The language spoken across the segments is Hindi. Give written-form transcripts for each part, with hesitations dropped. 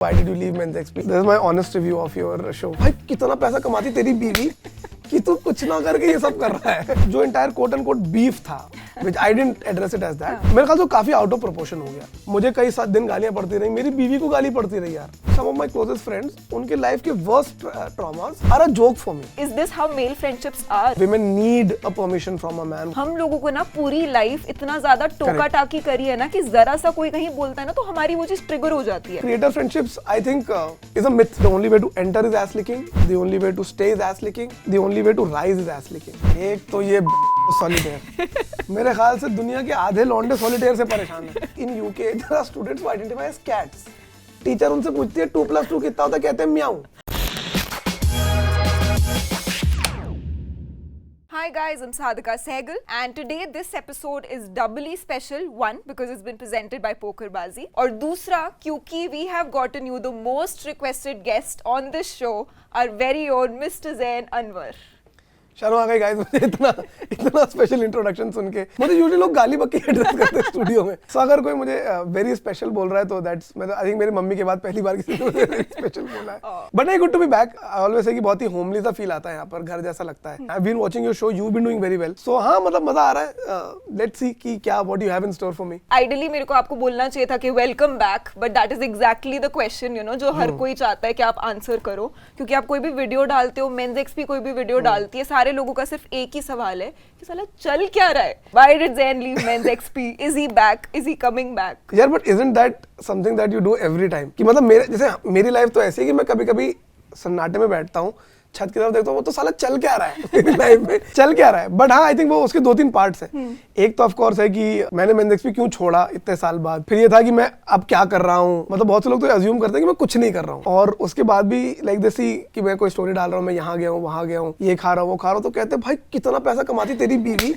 Why did you leave Men's XP? This is my honest review of your show. भाई कितना पैसा कमाती तेरी बीवी कि तू कुछ ना करके ये सब कर रहा है. जो entire quote unquote beef था, which I didn't address it as that. मेरे ख्याल से काफी out of proportion हो गया. मुझे कई 7 दिन गालियां पड़ती रही, मेरी बीवी को गाली पड़ती रही यार. Some of my closest friends, उनके life के worst traumas are a joke for me. Is this how male friendships are? Women need a permission from a man. हम लोगों को ना पूरी लाइफ इतना ज्यादा टोका टाकी करी है ना कि जरा सा कोई कहीं बोलता है ना तो हमारी वो चीज ट्रिगर हो जाती है. Creator friendships, I think, is a myth. The only way to enter is ass licking. The only way to stay is ass licking. The only way to rise is ass licking. एक तो ये solitaire. मेरे ख्याल से दुनिया के आधे लौंडे solitaire से परेशान हैं. In UK, there are students who identify as cats. Teacher उनसे पूछती है 2+2 कितना होता है, कहते हैं म्याऊ. Hi guys, I'm Sadhika Sehgal and today this episode is doubly special. One, because it's been presented by Pokerbazi. और दूसरा, क्योंकि we have gotten you the most requested guest on this show, our very own Mr. Zain Anwar. शर्म आ गई गाइस मुझे इतना स्पेशल इंट्रोडक्शन सुन के. मुझे यूजुअली लोग गाली बक्की एड्रेस करते हैं स्टूडियो में. सो अगर कोई मुझे वेरी स्पेशल बोल रहा है तो दैट्स मतलब आई थिंक मेरी मम्मी के बाद पहली बार किसी ने मुझे स्पेशल बोला है. बट नहीं, good to be back. I always say कि बहुत ही होमली सा फील आता है यहाँ पर, घर जैसा लगता है. I have been watching your show, you have been doing very well. So हां, मतलब मजा आ रहा है. लेट्स सी कि क्या what you have in store for me. Ideally मेरे को आपको बोलना चाहिए था कि welcome back, but that is exactly the question you know जो हर कोई चाहता है कि आप आंसर करो, क्योंकि आप कोई भी वीडियो डालते हो, मेंस एक्सपी कोई भी वीडियो डालती है, सारे लोगों का सिर्फ एक ही सवाल है कि साला चल क्या रहा है. Why did Zain leave Men's XP? Is he back? Is he coming back? यार but isn't that something that you do every time? कि मतलब मेरे जैसे मेरी लाइफ तो ऐसी है कि मैं कभी-कभी सन्नाटे में बैठता हूँ, छत की तरफ देखता हूँ, वो तो साला चल क्या रहा है मेरी लाइफ में, चल क्या रहा है. बट हाँ, आई थिंक वो उसके 2-3 पार्ट्स हैं. एक तो ऑफ कोर्स है कि मैंने मेंस एक्सपी क्यों छोड़ा इतने साल बाद. फिर ये था कि मैं अब क्या कर रहा हूँ. मतलब बहुत से लोग तो अज्यूम करते हैं कि मैं कुछ नहीं कर रहा हूँ, और उसके बाद भी लाइक दिस कि मैं कोई स्टोरी डाल रहा हूँ, मैं यहाँ गया हूँ, वहाँ गया हूँ, ये खा रहा हूँ, वो खा रहा हूँ, तो कहते हैं भाई कितना पैसा कमाती तेरी बीवी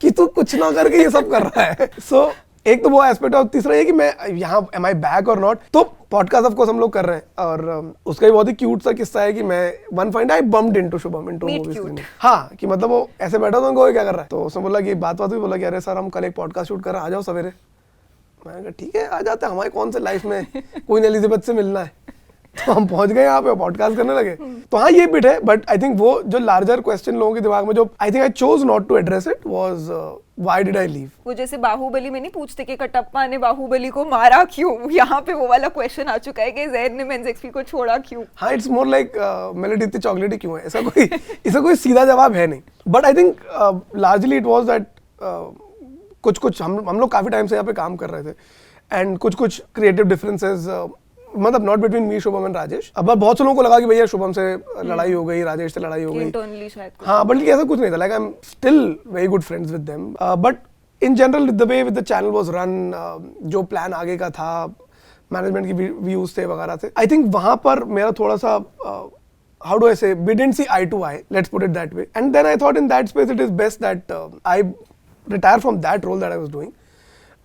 कि तू कुछ ना करके ये सब कर रहा है. सो एक तो वो एस्पेक्ट है, और तीसरा ये कि मैं यहाँ एम आई बैक और नॉट. तो पॉडकास्ट ऑफ कोर्स हम लोग कर रहे हैं, और उसका भी बहुत ही क्यूट सा किस्सा है कि मैं one fine I bumped into Shubham into movies. हाँ, कि मतलब वो ऐसे बैठा था, उनको क्या कर रहा है, तो उसने बोला कि बात भी बोला कि अरे सर हम कल एक पॉडकास्ट शूट कर रहे हैं, आ जाओ सवेरे. मैंने कहा ठीक है आ जाते हैं, हमारे कौन से लाइफ में क्वीन एलिजाबेथ से मिलना है. तो हम पहुंच गए यहाँ पे, पॉडकास्ट करने लगे. तो हाँ, ये बिट है. बट आई थिंक वो जो लार्जर क्वेश्चन लोगों के दिमाग में जो I think I chose not to address it was why did I leave. वो जैसे बाहुबली में नहीं पूछते कि कटप्पा ने बाहुबली को मारा क्यों, यहाँ पे वो वाला क्वेश्चन आ चुका है कि ज़ैन ने मेंस एक्सपी को छोड़ा क्यों. हाँ, इट्स मोर लाइक मेलोडी इतनी चॉकलेटी क्यों है, इसका कोई सीधा जवाब है नहीं. But I think largely it was that कुछ हम लोग काफी टाइम से यहाँ पे काम कर रहे थे, एंड कुछ क्रिएटिव डिफरेंसेस, मतलब not between me, Shubham and Rajesh. अब बहुत से लोगों को लगा कि भैया शुभम से लड़ाई हो गई, राजेश से लड़ाई हो गई. हाँ, बट ऐसा कुछ नहीं था. Like I am still very good friends with them. But in general the way with the channel was run, जो प्लान आगे का था, मैनेजमेंट की व्यूज थे वगैरह थे, आई थिंक वहां पर मेरा थोड़ा सा how do I say, we didn't see eye to eye, let's put it that way. And then I thought in that space it is best that I retire from that role that I was doing.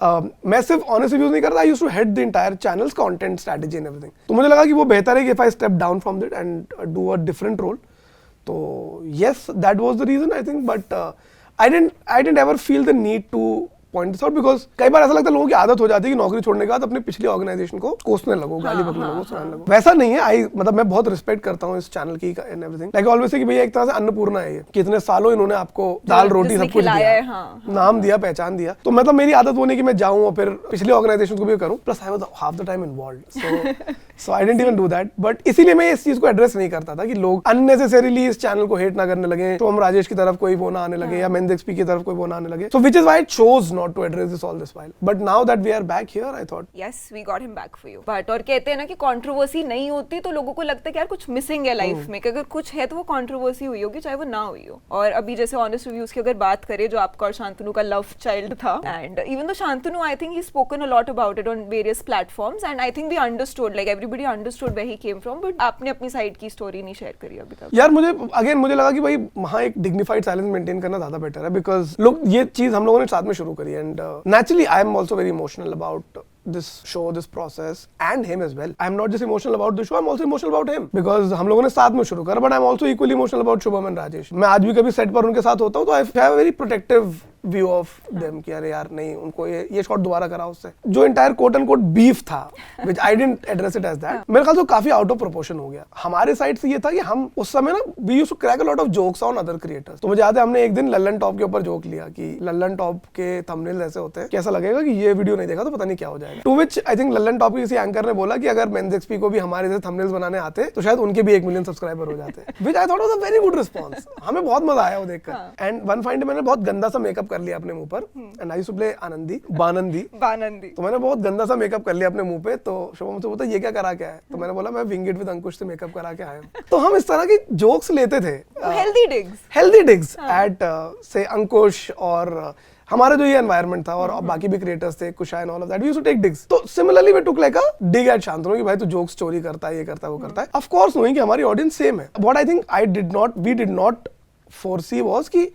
मैं सिर्फ ऑनेस्ट रिव्यूज नहीं करता, I used to head the entire channels content strategy and everything. तो मुझे लगा कि वो बेहतर है कि if I step down from that and do a different role. तो yes, that was the reason I think. But I didn't ever feel the need to point this out, because कई बार ऐसा लगता है लोगों की आदत हो जाती है कि नौकरी छोड़ने के बाद अपनी पिछली ऑर्गेनाइजेशन को कोसने लगो, गाली बकने लगो, सुनाने लगो. वैसा नहीं है. मतलब मैं बहुत रिस्पेक्ट करता हूँ इस चैनल की and everything. Like always say कि भैया एक तरह से अन्नपूर्णा है ये, कितने सालों इन्होंने आपको दाल रोटी सब कुछ दिया, नाम दिया, पहचान दिया. तो मतलब मेरी आदत वो नहीं कि मैं जाऊँ और फिर पिछली ऑर्गेनाइजेशन को भी करूँ. Plus I was half the time involved, so I didn't even do that. But इसीलिए मैं इस चीज को एड्रेस नहीं करता था कि लोग अननेसेसरीली इस चैनल को हेट ना करने लगे, तो हम राजेश की तरफ कोई वो ना आने लगे, या मेंस एक्सपी की तरफ कोई वो ना आने लगे. So which is why I chose not to address this all this while. But now that we are back here, I thought yes, we got him back for you. But और कहते हैं ना कि कंट्रोवर्सी नहीं होती तो लोगों को लगता है कि यार कुछ मिसिंग है लाइफ में, कि अगर कुछ है तो वो कंट्रोवर्सी हुई होगी, चाहे वो ना हुई हो. और अभी जैसे ऑनेस्ट रिव्यूज की अगर बात करें, जो आपका और शांतनु का लव चाइल्ड था, and even though Shantanu, I think he spoken a lot about it on various platforms, and I think we understood, like everybody understood where he came from. But आपने अपनी साइड की स्टोरी नहीं शेयर करी अभी तक. यार मुझे लगा कि भाई वहाँ एक डिग्निफाइड साइलेंस मेंटेन करना ज्यादा बेटर है, बिकॉज लोग ये चीज हम लोगों ने साथ में शुरू करी, and naturally I am also very emotional about this show, this process, and him as well. I'm not just emotional about the show, I'm also emotional about him, because हम लोगों ने साथ में शुरू करा. But I'm also equally emotional about Shubham and Rajesh. मैं आज भी कभी सेट पर उनके साथ होता हूँ तो I have a very protective view of them कि अरे यार नहीं, उनको ये शॉट दोबारा करा उससे। जो entire quote and quote beef था, which I didn't address it as that, मेरे ख्याल से काफी आउट ऑफ प्रोपोर्शन हो गया। हमारे साइड से ये था कि हम उस समय ना we used to crack a lot of jokes on other creators. तो मुझे याद है हमने एक दिन लल्लन टॉप के ऊपर जोक लिया कि लल्लन टॉप के थंबनेल्स ऐसे होते हैं, कैसा लगेगा कि ये वीडियो नहीं देखा तो पता नहीं क्या हो जाएगा। To which I think Lallantop के किसी एंकर ने बोला कि अगर मेंस एक्सपी को भी हमारे जैसे थंबनेल्स बनाने आते तो शायद उनके भी 1 मिलियन सब्सक्राइबर हो जाते, which I thought was a very good response. हमें बहुत मजा आया वो देखकर। एंड वन फाइन डे मैंने बहुत गंदा सा मेकअप कर लिया अपने मुंह पर, and I used to play Anandi Banandi, तो मैंने बहुत गंदा सा मेकअप कर लिया अपने मुंह पे। तो शुभम मुझसे बोलता ये क्या करा क्या है, तो मैंने बोला मैं विंग इट विद अंकुश से मेकअप करा के आया हूं। तो हम इस तरह की जोक्स लेते थे, हेल्दी डिग्स एट से अंकुश और हमारा जो ये एनवायरनमेंट था, और बाकी भी क्रिएटर्स थे, कुशाइन, all of that, we used to take digs. तो similarly we took like a dig at Shantanu कि भाई तू जोक्स चोरी करता है, ये करता है, वो करता है। ऑफ कोर्स नोइंग कि हमारी ऑडियंस सेम है। What I think we did not foresee was कि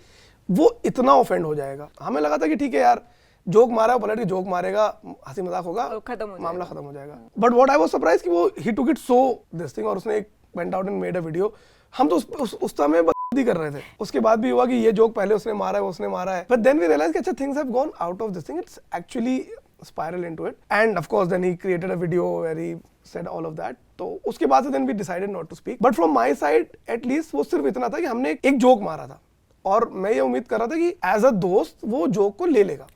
वो इतना ऑफेंड हो जाएगा। हमें लगा था कि ठीक है यार, जोक मारा है, पलट के जोक मारेगा, हंसी मजाक होगा, मामला खत्म हो जाएगा। But what I was surprised कि वो ही took it so this thing, और उसने एक went out and made a video. हम तो उस समय बकवास कर रहे थे। उसके बाद भी हुआ कि ये जोक पहले उसने मारा है, उसने मारा है, बट देन वी रियलाइज कि अच्छा things have gone out of this thing, it's actually spiral into it, and of course then he created a video where he said all of that. तो उसके बाद से then we decided not to speak, but from my side at least वो सिर्फ इतना था कि हमने एक जोक मारा था, और मैं ये उम्मीद कर रहा था कि एज अ दोस्त वो जोक को ले लेगा।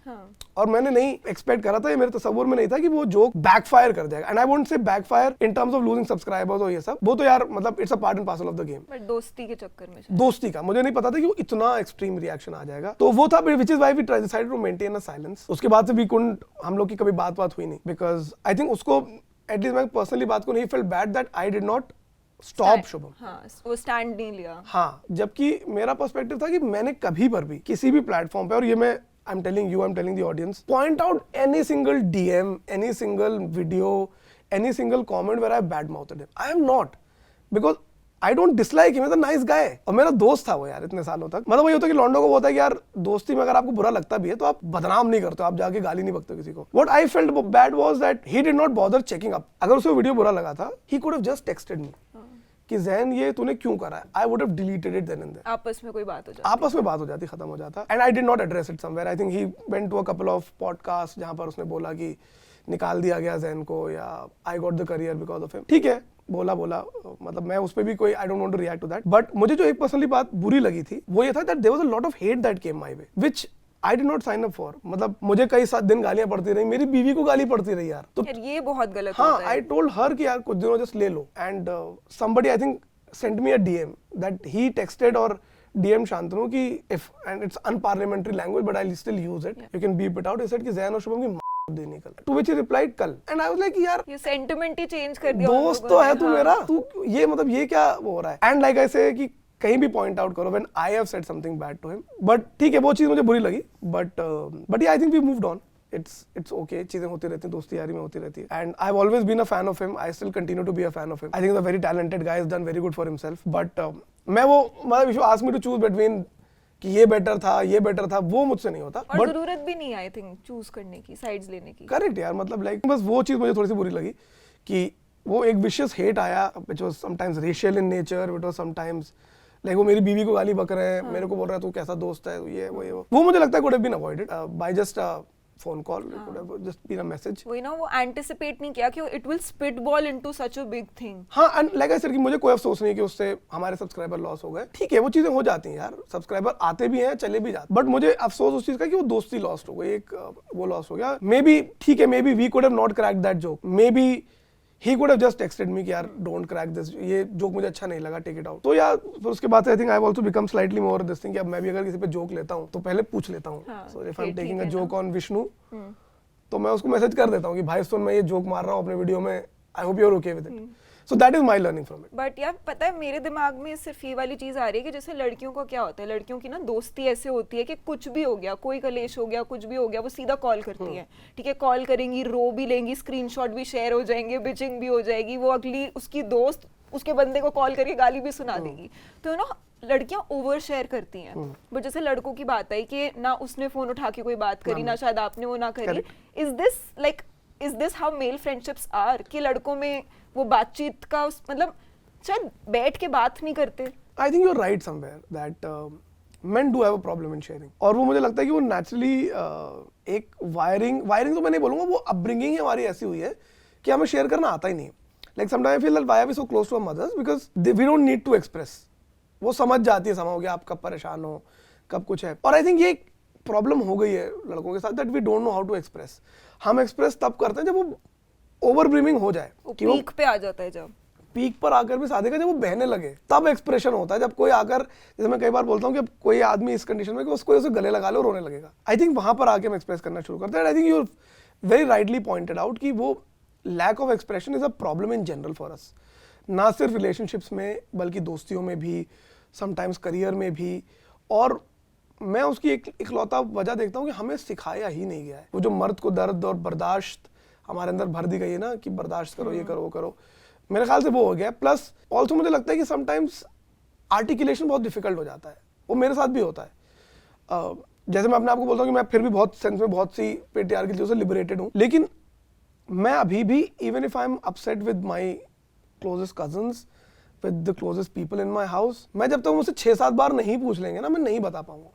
और मैंने नहीं एक्सपेक्ट करा था, ये मेरे तस्वुर में नहीं था कि वो जोक बैकफायर कर जाएगा। And I won't say backfire in terms of losing subscribers और ये सब, वो तो यार मतलब it's a part and parcel of the game. But दोस्ती के चक्कर में, दोस्ती का मुझे नहीं पता था कि वो इतना एक्सट्रीम रिएक्शन आ जाएगा। तो वो था, which is why we decided to maintain a silence. उसके बाद से वी कुडंट, हम लोग की कभी बात हुई नहीं, बिकॉज आई थिंक उसको एटलीस्ट मैं पर्सनली बात को नहीं felt bad that I did not stop Shubham. हाँ, वो स्टैंड नहीं लिया। हाँ, जबकि मेरा पर्सपेक्टिव था कि मैंने कभी पर भी किसी भी प्लेटफॉर्म पे, और ये मैं I'm telling you, I'm telling the audience, point out any single DM, any single video, any single comment where I badmouthed him. I am not, because I don't dislike him. He's a nice guy. और मेरा दोस्त था वो यार इतने सालों तक। मतलब वही होता है कि लॉन्डो को वो होता है कि यार दोस्ती में अगर आपको बुरा लगता भी है तो आप बदनाम नहीं करते, आप जाके गाली नहीं बकते किसी को। What I felt bad was that he did not bother checking up. अगर उसे वीडियो बुरा लगा था, he could have just texted me कि ज़ैन ये तूने क्यों करा है। I would have deleted it then and there. आपस में कोई बात हो जाती, खत्म हो जाता। And I did not address it somewhere. I think he went to a couple of podcasts जहाँ पर उसने बोला कि निकाल दिया गया ज़ैन को, या I got the career because of him. ठीक है, बोला मतलब मैं उस पे भी कोई I don't want to react to that. But मुझे जो एक पर्सनली बात बुरी लगी थी वो ये था that there was a lot of hate that came my way, which I did not sign up for. मतलब मुझे कई 7 दिन गालियां पड़ती रही, मेरी बीवी को गाली पड़ती रही यार। तो ये बहुत गलत होता है। हाँ, I told her कि यार कुछ दिनों जस्ट ले लो, and somebody I think sent me a DM that he texted or DM Shantanu कि if, and it's unparliamentary language but I'll still use it, you can beep it out. He said कि ज़ैन और शुभम की देनी कल, to which he replied कल, and I was like यार ये सेंटिमेंट ही चेंज कर दिया। दोस्त तो है तू मेरा, तू ये मतलब ये क्या हो रहा है। एंड लाइक ऐसे कि कहीं भी पॉइंट आउट करो when I have said something bad to him, but ठीक है वो चीज मुझे बुरी लगी, but I think we moved on. It's okay, चीजें होती रहती हैं, दोस्ती यारी में होती रहती है। And I've always been a fan of him. I still continue to be a fan of him. I think he's a very talented guy. He's done very good for himself. But मैं वो मतलब if you ask me to choose between कि ये बेटर था, वो मुझसे नहीं होता। और जरूरत भी नहीं, आई थिंक, चूज करने की, साइड्स लेने की। करेक्ट यार, मतलब लाइक बस वो चीज मुझे थोड़ी सी बुरी लगी कि वो एक विशियस हेट आया, which was sometimes racial in nature, it was sometimes like वो मेरी बीवी को गाली बक रहे हैं, मेरे को बोल रहा है तू कैसा दोस्त है, ये वो मुझे लगता है could have been avoided by just phone call, it could have just been a message. वही ना, वो एंटिसिपेट नहीं किया कि it will spitball into such a big thing. हाँ, and like I said कि मुझे कोई अफसोस नहीं कि उससे हमारे सब्सक्राइबर लॉस हो गए। ठीक है, वो चीजें हो जाती हैं यार, सब्सक्राइबर आते भी हैं, चले भी जाते, बट मुझे अफसोस उस चीज का कि वो दोस्ती लॉस्ट हो गई, एक वो लॉस हो गया। मे बी ठीक है, maybe we could have not cracked that joke, maybe he could have just texted me कि यार don't crack this, ये जोक मुझे अच्छा नहीं लगा, take it out। तो यार फिर उसके बाद से I think I've also become slightly more this thing कि अब मैं भी अगर किसी पे जोक लेता हूँ तो पहले पूछ लेता हूँ। So if I'm taking a joke on Vishnu तो मैं उसको मैसेज कर देता हूँ कि भाई सुन मैं ये जोक मार रहा हूँ अपने वीडियो में, I hope you're okay with it. So that is my learning from it. But यार पता है मेरे दिमाग में सिर्फ ये वाली चीज आ रही है कि जैसे लड़कियों का क्या होता है, लड़कियों की ना दोस्ती ऐसे होती है कि कुछ भी हो गया, कोई कलेश हो गया, कुछ भी हो गया, वो सीधा कॉल करती है। ठीक है, कॉल करेंगी, रो भी लेंगी, स्क्रीनशॉट भी शेयर हो जाएंगे, बिचिंग भी हो जाएगी, वो अगली उसकी दोस्त उसके बंदे को कॉल करके गाली भी सुना देगी। तो ना लड़कियां ओवर शेयर करती हैं। बट जैसे लड़कों की बात आई कि ना उसने फोन उठा के कोई बात करी, ना शायद आपने वो ना करी। Is this how male friendships are कि लड़कों में वो बातचीत का मतलब शायद बैठ के बात नहीं करते। I think you're right somewhere that men do have a problem in sharing, और वो मुझे लगता है कि वो नेचुरली एक वायरिंग तो मैं नहीं बोलूँगा, वो अपब्रिंगिंग ही हमारी ऐसी हुई है कि हमें शेयर करना आता ही नहीं है. Like sometime I feel that why are we so close to our mothers, because we don't need to express. वो समझ जाती है समाओ कि आप कब परेशान हो, कब कुछ है. और आई थिंक ये एक प्रॉब्लम हो गई है लड़कों के साथ, that we don't know how to express. हम एक्सप्रेस तब करते हैं जब वो ओवर ब्रीमिंग हो जाए, कि वो पीक पे आ जाता है. जब पीक पर आकर भी शादी का जब वो बहने लगे तब एक्सप्रेशन होता है. जब कोई आकर, जैसे मैं कई बार बोलता हूँ कि कोई आदमी इस कंडीशन में कि उसको उसे गले लगा ले और रोने लगेगा, आई थिंक वहां पर आके हम एक्सप्रेस करना शुरू करते हैं. I think you very rightly pointed out कि वो lack of expression is a problem in general for us, ना सिर्फ रिलेशनशिप्स में बल्कि दोस्तियों में भी, समटाइम्स करियर में भी. और मैं उसकी एक इकलौता वजह देखता हूँ कि हमें सिखाया ही नहीं गया है. वो जो मर्द को दर्द और बर्दाश्त हमारे अंदर भर दी गई है ना, कि बर्दाश्त करो, ये करो, वो करो, मेरे ख्याल से वो हो गया. प्लस ऑल्सो मुझे लगता है कि समटाइम्स आर्टिकुलेशन बहुत डिफिकल्ट हो जाता है. वो मेरे साथ भी होता है. जैसे मैं अपने आप को बोलता हूँ कि मैं फिर भी बहुत सेंस में बहुत सी पेट्रियार्की चीज़ों से लिबरेटेड हूँ, लेकिन मैं अभी भी, even if I am upset with my closest cousins, with the closest people in my house, मैं जब तक मुझसे 6-7 बार नहीं पूछ लेंगे ना, मैं नहीं बता पाऊंगा.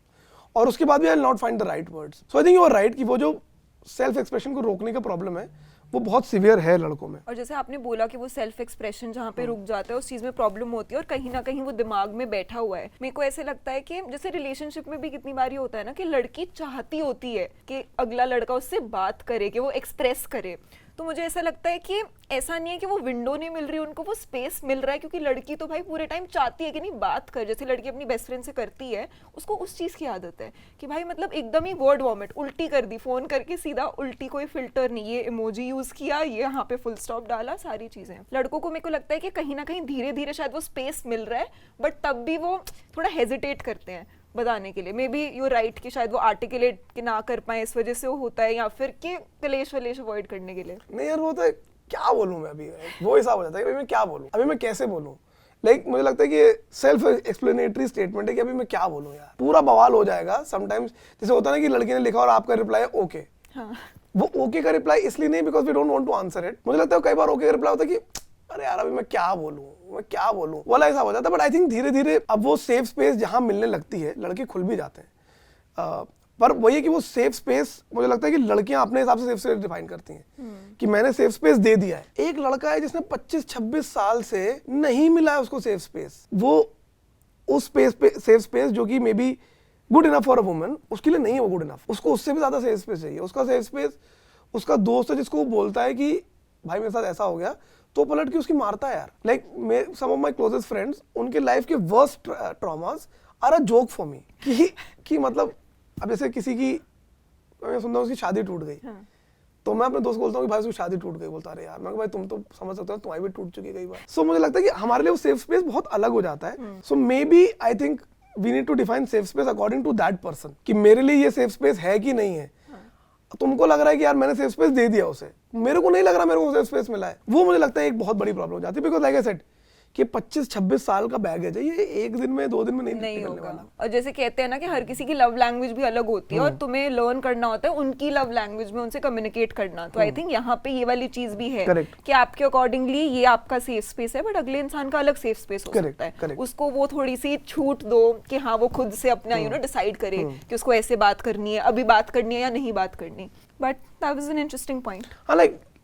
और उसके बाद भी I will not find the right words. So I think you are right कि वो जो सेल्फ एक्सप्रेशन को रोकने का प्रॉब्लम है वो बहुत सीवियर है लड़कों में. और जैसे आपने बोला कि वो सेल्फ एक्सप्रेशन जहाँ पे रुक जाता है, उस चीज में प्रॉब्लम होती है और कहीं ना कहीं वो दिमाग में बैठा हुआ है. मेरे को ऐसे लगता है कि जैसे रिलेशनशिप में भी कितनी बार ये होता है ना कि लड़की चाहती होती है कि अगला लड़का उससे बात करे, कि वो एक्सप्रेस करे. तो मुझे ऐसा लगता है कि ऐसा नहीं है कि वो विंडो नहीं मिल रही, उनको वो स्पेस मिल रहा है, क्योंकि लड़की तो भाई पूरे टाइम चाहती है कि नहीं बात कर. जैसे लड़की अपनी बेस्ट फ्रेंड से करती है, उसको उस चीज़ की आदत है कि भाई मतलब एकदम ही वर्ड वॉमिट उल्टी कर दी, फोन करके सीधा उल्टी, कोई फिल्टर नहीं, ये इमोजी यूज किया, ये यहाँ पे फुल स्टॉप डाला, सारी चीज़ें. लड़कों को मेरे को लगता है कि कहीं ना कहीं धीरे धीरे शायद वो स्पेस मिल रहा है, बट तब भी वो थोड़ा हेजिटेट करते हैं बताने के लिए. मे बी यू राइट कि शायद वो आर्टिकुलेट कि ना कर पाए, इस वजह से वो होता है, या फिर कि कलेश वलेश अवॉइड करने के लिए. नहीं यार, वो तो क्या बोलूं मैं अभी, वो हिसाब हो जाता है कि अभी मैं क्या बोलूं, अभी मैं कैसे बोलूं. लाइक मुझे लगता है कि सेल्फ एक्सप्लेनेटरी स्टेटमेंट है कि अभी मैं क्या बोलूं यार, पूरा बवाल हो जाएगा. समटाइम्स जैसे होता है ना कि लड़की ने लिखा और आपका रिप्लाई है ओके. हाँ. वो ओके का रिप्लाई इसलिए नहीं because we don't want to answer it. मुझे लगता है कई बार ओके का रिप्लाई होता है कि अरे यार अभी मैं क्या बोलूं, वाला ऐसा हो जाता है. बट आई थिंक धीरे धीरे अब वो सेफ स्पेस जहां मिलने लगती है, लड़के खुल भी जाते हैं. पर वही है कि वो सेफ स्पेस मुझे लगता है कि लड़कियां अपने हिसाब से सेफ स्पेस डिफाइन करती हैं कि मैंने सेफ स्पेस दे दिया है. एक लड़का है जिसने 25-26 साल से नहीं मिला है उसको सेफ स्पेस, वो उस सेफ स्पेस जो कि may be good enough for a woman, उसके लिए नहीं है वो गुड इनफ. उसको उससे भी ज्यादा सेफ स्पेस चाहिए. उसका सेफ स्पेस उसका दोस्त है जिसको वो बोलता है कि भाई मेरे साथ ऐसा हो गया, तो पलट के उसकी मारता है यार. Like some of my closest friends, उनके लाइफ के worst traumas are a joke for me कि मतलब अब जैसे किसी की, मैं सुनता हूँ उसकी शादी टूट गई. हाँ. तो मैं अपने दोस्त को बोलता हूँ कि भाई उसकी शादी टूट गई. बोलता अरे यार, मैं भाई तुम तो समझ सकते हो तुम्हारी भी टूट चुकी कई बार. सो मुझे लगता है कि हमारे लिए वो सेफ स्पेस बहुत अलग हो जाता है. So maybe I think we need to define safe space according to that person कि मेरे लिए ये सेफ स्पेस है कि नहीं है. तुमको लग रहा है कि यार मैंने सेफ स्पेस दे दिया उसे, मेरे को नहीं लग रहा मेरे को सेफ स्पेस मिला है. वो मुझे लगता है एक बहुत बड़ी प्रॉब्लम हो जाती है. बिकॉज लाइक आई सेड कि 25-26 साल का बैगेज है, ये एक दिन में 2 दिन में नहीं होगा. और जैसे कहते हैं ना कि हर किसी की लव लैंग्वेज भी अलग होती है, और तुम्हें लर्न करना होता है उनकी लव लैंग्वेज में उनसे कम्युनिकेट करना. तो आई थिंक यहाँ पे ये वाली चीज भी है कि आपके अकॉर्डिंगली ये आपका सेफ स्पेस है, बट अगले इंसान का अलग सेफ स्पेस हो सकता है. उसको वो थोड़ी सी छूट दो कि हाँ वो खुद से अपना डिसाइड करे कि उसको ऐसे बात करनी है, अभी बात करनी है या नहीं बात करनी. But that was an interesting point.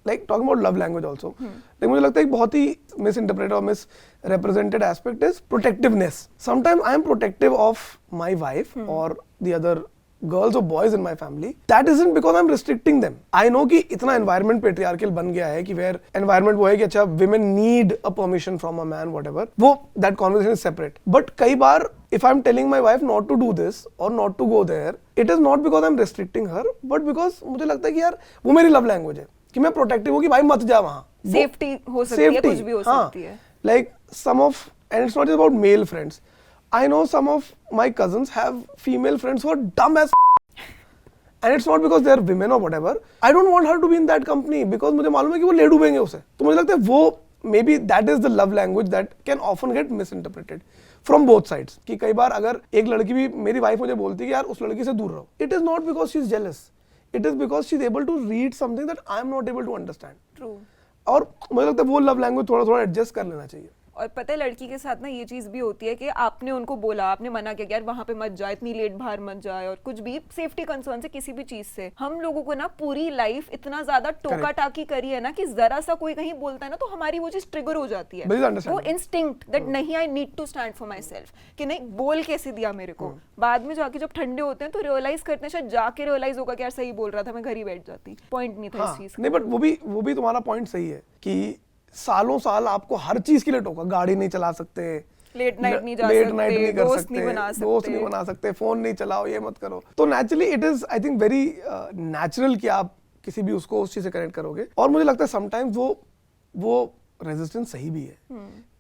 like talking about love language also, like मुझे लगता है एक बहुत ही misinterpreted और misrepresented aspect is protectiveness. Sometimes I am protective of my wife or the other girls or boys in my family. That isn't because I'm restricting them. I know कि इतना environment patriarchal बन गया है कि where environment वो है कि अच्छा women need a permission from a man whatever. वो that conversation is separate. But कई बार if I'm telling my wife not to do this or not to go there, it is not because I'm restricting her, but because मुझे लगता है कि यार वो मेरी love language है कि मैं प्रोटेक्टिव हूँ कि भाई मत जा वहाँ. सेफ्टी हो सकती है, कुछ भी हो सकती है. Like some of, and it's not just about male friends. I know some of my cousins have female friends who are dumb as and it's not because they are women or whatever. I don't want her to be in that company because मुझे मालूम है कि वो ले डूबेंगे उसे. तो मुझे लगता है वो maybe that is the love language that can often get misinterpreted from both sides. कि कई बार अगर एक लड़की भी, मेरी वाइफ मुझे बोलती है कि यार उस लड़की से दूर रहो. It is not because she is jealous. It is because she's able to read something that I am not able to understand. True. और मुझे लगता है वो लव लैंग्वेज थोड़ा थोड़ा एडजस्ट कर लेना चाहिए. और पता है लड़की के साथ ना ये चीज भी होती है कि आपने उनको बोला, आपने मना किया कि यार वहां पे मत जा, इतनी लेट बाहर मत जाए, और कुछ भी सेफ्टी कंसर्न से किसी भी चीज से हम लोगों को ना पूरी लाइफ इतना ज्यादा टोका टाकी करी है ना कि जरा सा कोई कहीं बोलता है ना तो हमारी वो चीज ट्रिगर हो जाती है, वो इंस्टिंक्ट दैट नहीं I need to stand for myself, कि नहीं बोल कैसे दिया मेरे को। बाद में जाके जब ठंडे होते हैं तो रियलाइज करते हैं, शायद जाके रियलाइज होगा कि यार सही बोल रहा था, मैं घर ही बैठ जाती, पॉइंट नहीं था इस चीज का। नहीं बट वो भी तुम्हारा पॉइंट सही है कि सालों साल आपको हर चीज के लिए टोका, गाड़ी नहीं चला सकते, लेट नाइट नहीं जा सकते, दोस्त नहीं बना सकते, फोन नहीं चलाओ, ये मत करो। तो naturally it is I think very natural कि आप किसी भी उसको उस चीज से कनेक्ट करोगे। और मुझे लगता है समटाइम्स वो रेजिस्टेंस सही भी है।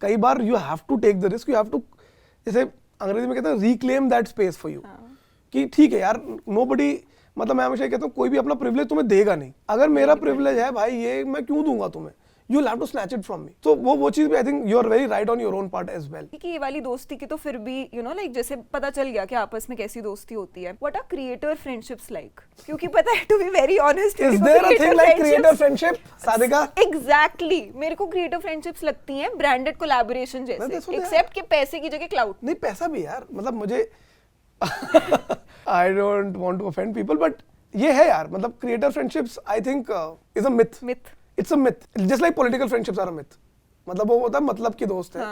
कई बार you have to take the risk, you have to, जैसे अंग्रेजी में कहते हैं reclaim that space for you, कि ठीक है यार नोबडी, मतलब मैं हमेशा कहता हूँ कोई भी अपना प्रिविलेज तुम्हें देगा नहीं। अगर मेरा प्रिविलेज है भाई ये मैं क्यों दूंगा तुम्हें, you will have to snatch it from me. So वो चीज भी I think you are very right on your own part as well. कि ये वाली दोस्ती की तो फिर भी you know like जैसे पता चल गया कि आपस में कैसी दोस्ती होती है. What are creator friendships like? क्योंकि पता है to be very honest. Is there a thing like creator friendship, Sadiqa? Exactly. मेरे को creator friendships लगती हैं branded collaboration जैसे. Except कि पैसे की जगह clout. नहीं पैसा भी यार, मतलब मुझे I don't want to offend people but ये है यार, मतलब creator friendships I think is a myth. It's a myth. Just like political friendships are a myth. मतलब वो होता है मतलब की दोस्त है।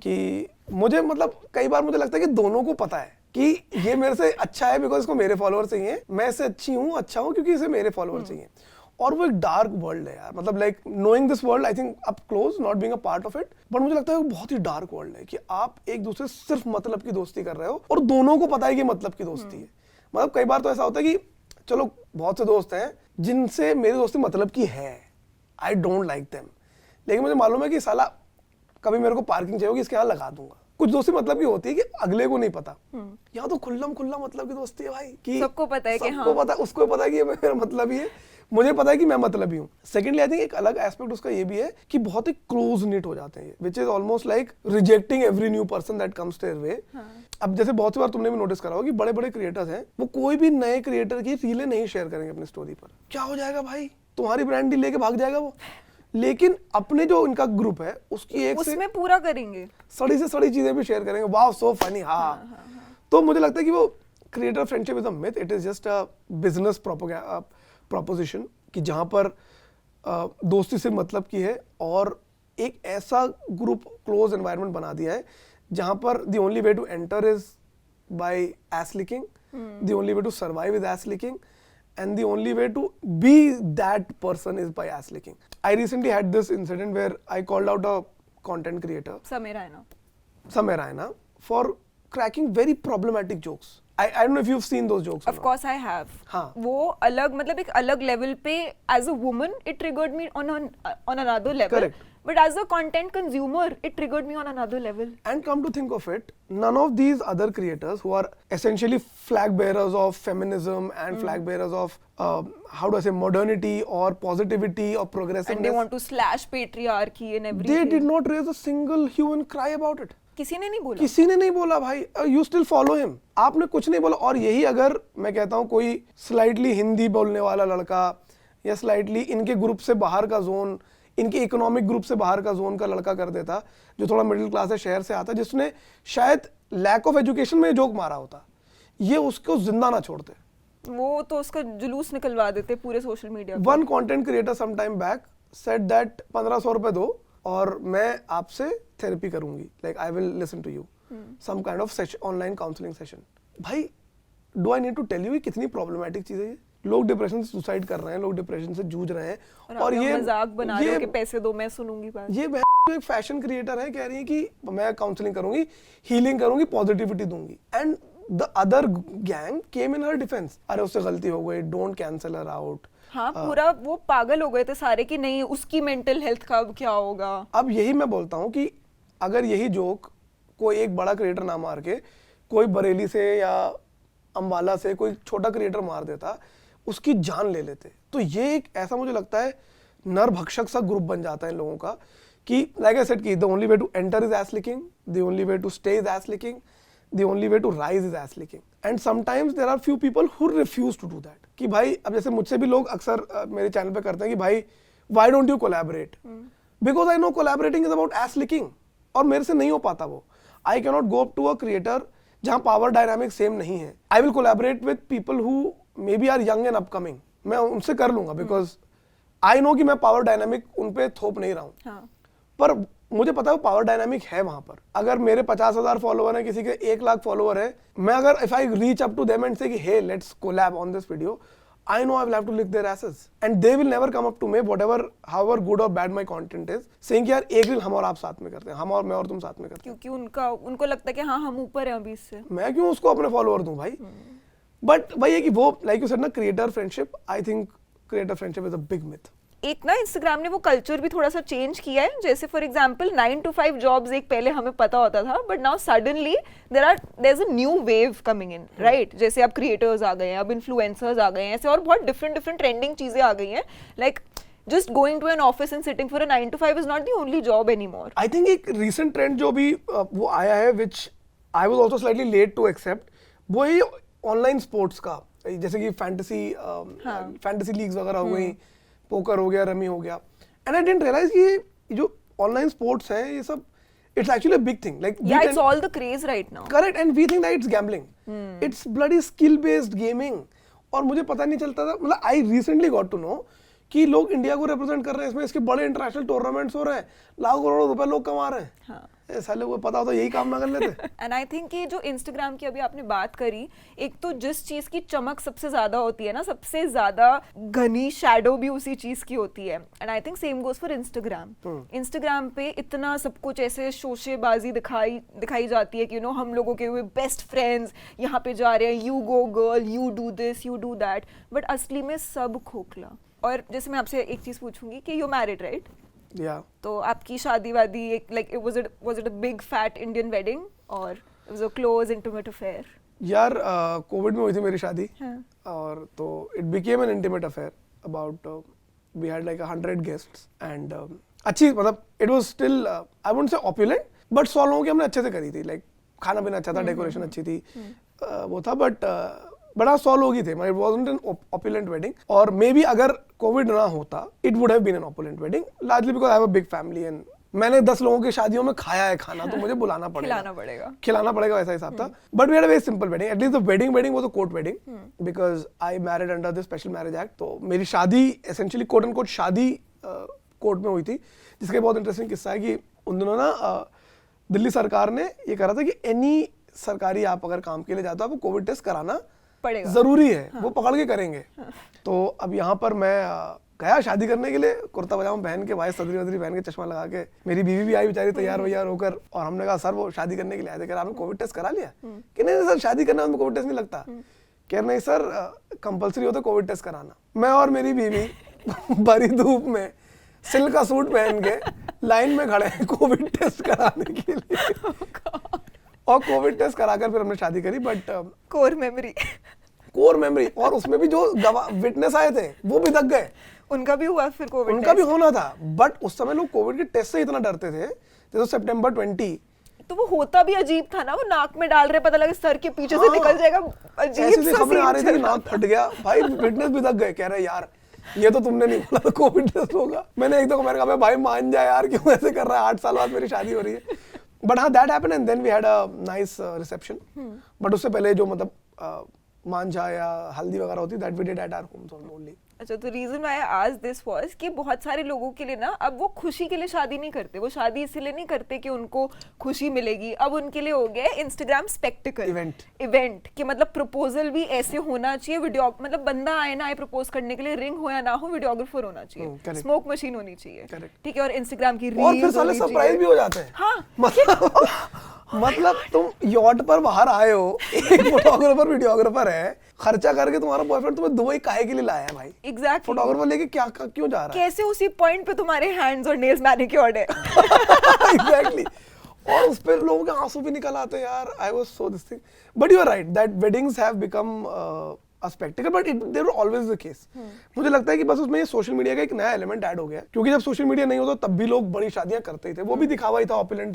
कि मुझे मतलब कई बार मुझे लगता है कि दोनों को पता है कि ये मेरे से अच्छा है बिकॉज इसको मेरे फॉलोअर्स चाहिए, मैं इससे अच्छा हूँ क्योंकि इसे मेरे फॉलोअर्स चाहिए। और वो एक डार्क वर्ल्ड है यार, मतलब like knowing this world I think up close, not being a part of it, but मुझे लगता है वो बहुत ही डार्क वर्ल्ड है कि आप एक दूसरे से सिर्फ मतलब की दोस्ती कर रहे हो और दोनों को पता है कि मतलब की दोस्ती है। मतलब कई बार तो ऐसा होता है कि चलो बहुत से दोस्त हैं जिनसे मेरी दोस्ती मतलब की है, आई डोंट लाइक देम, लेकिन मुझे मालूम है कि साला कभी मेरे को पार्किंग चाहिए होगी इसके यहाँ लगा दूंगा। कुछ दोस्ती मतलब की होती है कि अगले को नहीं पता। यहाँ तो खुल्ला मतलब की दोस्ती है भाई कि सबको पता है कि सबको पता, उसको पता है कि ये मेरा मतलब ही है, मुझे पता है कि मैं मतलब ही हूँ। सेकेंडली आई थिंक एक अलग एस्पेक्ट उसका ये भी है कि बहुत ही क्लोज निट हो जाते हैं, which is almost like rejecting every new person that comes their way. अब जैसे बहुत सी बार तुमने भी नोटिस करा होगा कि बड़े बड़े क्रिएटर्स हैं, वो कोई भी नए क्रिएटर की रीलें नहीं शेयर करेंगे अपनी स्टोरी पर। क्या हो जाएगा भाई, तुम्हारी ब्रांड डील लेके भाग जाएगा वो, लेकिन अपने जो इनका ग्रुप है उसकी एक उसमें पूरा करेंगे, सड़ी से सड़ी चीजें भी शेयर करेंगे। वाह सो फनी। हाँ। तो मुझे लगता है कि वो creator friendship is a myth, it is just a business proposition कि जहां पर दोस्ती से मतलब की है और एक ऐसा ग्रुप क्लोज एनवायरनमेंट बना दिया है जहां पर the only way to enter is by ass licking, the only way to survive is ass licking, and the only way to be that person is by ass licking. I recently had this incident where I called out a content creator, Samir Raina, for cracking very problematic jokes. I don't know if you've seen those jokes. Of course I have. हाँ. वो अलग मतलब एक अलग level पे as a woman it triggered me on another level. Correct. But as a content consumer, it triggered me on another level. And come to think of it, none of these other creators who are essentially flag bearers of feminism and flag bearers of how do I say modernity or positivity or progressiveness. And they want to slash patriarchy and everything. They did not raise a single hue and cry about it. किसी ने नहीं बोला भाई। You still follow him. आपने कुछ नहीं बोला। और यही अगर मैं कहता हूँ कोई स्लाइटली हिंदी बोलने वाला लड़का या स्लाइटली इनके ग्रुप से बाहर का जोन, इनके इकोनॉमिक ग्रुप से बाहर का जोन का लड़का कर देता, जो थोड़ा मिडिल क्लास है, शहर से आता, जिसने शायद लैक ऑफ एजुकेशन में जोक मारा होता, ये उसको जिंदा ना छोड़ते, वो तो उसका जुलूस निकलवा देते पूरे सोशल मीडिया पे। One content creator some time back said that 1500 रुपए दो और मैं आपसे थेरेपी करूंगी, like I will listen to you, some kind of online counselling session. भाई do I need to tell you कितनी प्रॉब्लमेटिक चीज है ये। लोग डिप्रेशन से सुसाइड कर रहे हैं, लोग डिप्रेशन से जूझ रहे हैं और ये मजाक बना रहे हो कि पैसे दो मैं सुनूंगी बात। ये एक फैशन क्रिएटर है, कह रही है कि मैं काउंसलिंग करूंगी, हीलिंग करूंगी, पॉजिटिविटी दूंगी, and the other gang came in her defence, अरे उससे गलती हो गई, डोंट कैंसल हर आउट। हाँ, पूरा वो पागल हो गए थे सारे कि नहीं उसकी मेंटल हेल्थ का क्या होगा। अब यही मैं बोलता हूँ कि अगर यही जोक कोई एक बड़ा क्रिएटर ना मार के कोई बरेली से या अम्बाला से कोई छोटा क्रिएटर मार देता, उसकी जान ले लेते, तो ये एक ऐसा मुझे लगता है नरभक्षक सा ग्रुप बन जाता है इन लोगों का कि लाइक आई सेड कि the only way to enter is ass licking, the only way to stay is ass licking, the only way to rise is ass licking, and sometimes there are few people who refuse to do that. कि भाई अब जैसे मुझसे भी लोग अक्सर मेरे चैनल पे करते हैं कि भाई why don't you collaborate, because I know collaborating is about ass licking, और मेरे से नहीं हो पाता वो. I can not go up to a creator जहाँ पावर डायनामिक सेम नहीं है. I will collaborate with people who maybe are young and upcoming. मैं उनसे कर लूंगा बिकॉज आई नो कि मैं पावर डायनामिक उन पे थोप नहीं रहा हूँ. हाँ. पर मुझे पता है वो पावर डायनामिक है वहां पर. अगर मेरे 50,000 फॉलोवर है, किसी के 1 लाख फॉलोवर है, मैं अगर if I reach up to them and say कि hey let's collab on this video, I know I will have to lick their asses and they will never come up to me whatever however good or bad my content is saying कि यार एक रील हम और आप साथ में करते हैं, हम और मैं और तुम साथ में करते हैं. क्योंकि उनको लगता है कि हाँ हम ऊपर हैं अभी इससे. मैं क्यों उसको अपने फॉलोअर दूं भाई. बट भाई है कि वो लाइक यू सेड ना creator friendship, I think creator friendship is a big myth. एक ना इंस्टाग्राम ने वो कल्चर भी थोड़ा सा चेंज किया है. जैसे फॉर एग्जांपल 9 to 5 जॉब्स एक पहले हमें पता होता था, but now suddenly there is a new wave coming in, right? जैसे अब क्रिएटर्स आ गए हैं, अब इन्फ्लुएंसर्स आ गए हैं, ऐसे और बहुत डिफरेंट ट्रेंडिंग चीजें आ गई हैं. Like just going to an office and sitting for a 9 to 5 is not the only job anymore. I think एक recent trend जो भी वो आया है, which I was also slightly late to accept, वो है ऑनलाइन स्पोर्ट्स का. जैसे कि फैंटेसी लीग्स वगैरह हो गई, पोकर हो गया, रमी हो गया. एंड आई डिडंट रियलाइज कि ये जो ऑनलाइन स्पोर्ट्स है ये सब it's actually a big thing. Like yeah, it's all the craze right now. Correct, and we think that it's gambling. It's bloody skill based gaming. और मुझे पता नहीं चलता था, मतलब I recently got to know कि लोग इंडिया को रिप्रेजेंट कर रहे हैं इसमें, इसके बड़े इंटरनेशनल टूर्नामेंट्स हो रहे हैं, लाखों करोड़ों रुपए लोग कमा रहे हैं. हाँ. साले को पता होता यही काम ना कर लेते. एंड आई थिंक कि जो इंस्टाग्राम की अभी आपने बात करी, एक तो जिस चीज की चमक सबसे ज्यादा होती है ना, सबसे ज्यादा घनी शैडो भी उसी चीज की होती है. And I think same goes for Instagram. Instagram पे इतना सब कुछ ऐसे शोशेबाजी दिखाई जाती है कि यू नो हम लोगों के हुए बेस्ट फ्रेंड्स यहाँ पे जा रहे हैं, you go girl, you do this, you do that, but असली में सब खोखला. और जैसे मैं आपसे एक चीज पूछूंगी कि यू मैरिड राइट? या तो आपकी शादी वादी एक like was it a big fat Indian wedding और it was a close intimate affair? यार कोविड में हुई थी मेरी शादी. हाँ. और तो it became an intimate affair. About we had like 100 guests and अच्छी, मतलब it was still I wouldn't say opulent, but 100 लोगों की हमने अच्छे से करी थी. लाइक खाना पीना अच्छा था, डेकोरेशन अच्छी थी, वो था. बट बड़ा 100 लोग ही थे. It wasn't an opulent wedding. और मे बी अगर कोविड ना होता it would have been an opulent wedding, largely because I have a big family and मैंने 10 लोगों की शादियों में खाया है खाना, तो मुझे बुलाना पड़ेगा, खिलाना पड़ेगा, वैसा हिसाब था. But we had a very simple wedding. At least the wedding was a court wedding because I married under the special marriage act. तो मेरी शादी एसेंशियली कोट एंड कोट शादी कोर्ट में हुई थी. जिसका बहुत इंटरेस्टिंग किस्सा है कि उन दिनों ना दिल्ली सरकार ने ये करा था कि एनी सरकारी आप अगर काम के लिए जाते हो आपको कोविड टेस्ट कराना पड़ेगा, जरूरी है. वो पकड़ के करेंगे. तो अब यहाँ पर मैं गया शादी करने के लिए, कुर्ता पजामा पहन के, भाई सदरी वदरी पहन के, चश्मा लगा के. मेरी बीवी भी आई बेचारी तैयार वैयार होकर. और हमने कहा सर वो शादी करने के लिए आए थे, कह रहा आपने कोविड टेस्ट करा लिया? कि नहीं सर शादी करने में कोविड टेस्ट नहीं लगता. कह नहीं सर कंपल्सरी होता कोविड टेस्ट कराना. मैं और मेरी बीवी भरी धूप में सिल्क का सूट पहन के लाइन में खड़े हैं कोविड टेस्ट कराने के लिए. और कोविड टेस्ट कराकर फिर हमने शादी करी. बट कोर मेमोरी और उसमें भी जो विटनेस आए थे वो भी दग गए. उनका भी हुआ फिर कोविड? उनका भी होना था. बट उस समय लोग कोविड के टेस्ट से इतना डरते थे. जैसे सितंबर 20 तो वो होता भी अजीब था ना, वो नाक में डाल रहे, पता लगे सर के पीछे से निकल जाएगा. अजीब सा खबरें आ रही थी, नाक फट गया. भाई विटनेस भी दग गए, कह रहे यार ये तो तुमने नहीं बोला कोविड टेस्ट होगा. मैंने एक दो कहा भाई मान जाए यार, क्यों ऐसे कर रहा है, 8 साल बाद मेरी शादी हो रही है. बट हाँ that happened and then we had a nice reception. But उससे पहले जो मतलब मांझा या हल्दी वगैरह होती that we did at our home only. अच्छा, तो reason why I asked this was कि बहुत सारे लोगों के लिए ना अब वो खुशी के लिए शादी नहीं करते. वो शादी इसलिए नहीं करते कि उनको खुशी मिलेगी. अब उनके लिए हो गया इंस्टाग्राम स्पेक्टिकल इवेंट कि मतलब प्रपोजल भी ऐसे होना चाहिए, वीडियो मतलब बंदा आए ना आए प्रपोज करने के लिए, रिंग हो या ना हो, वीडियोग्राफर होना चाहिए, स्मोक मशीन होनी चाहिए, ठीक है, और इंस्टाग्राम की रील्स, और फिर साले सरप्राइज भी हो जाते हैं. हाँ मतलब तुम यॉट पर बाहर आए हो, एक फोटोग्राफर वीडियोग्राफर है, खर्चा करके तुम्हारा बॉयफ्रेंड तुम्हें दुबई काहे के लिए लाया है भाई? एग्जैक्टली. फोटोग्राफर लेके क्या क्यों जा रहा है? कैसे उसी पॉइंट पे तुम्हारे हैंड्स और नेल्स मैनिक्योर्ड है. एग्जैक्टली. और उस पे लोगों के आंसू भी निकल आते हैं यार. I was so this thing. But you are right that weddings have become a spectacle, but they were always the case. मुझे लगता है कि बस उसमें ये सोशल मीडिया का एक नया एलिमेंट ऐड हो गया, क्योंकि जब सोशल मीडिया नहीं होता तब भी लोग बड़ी शादियां करते ही थे. वो भी दिखावा ही था, ऑपुलेंस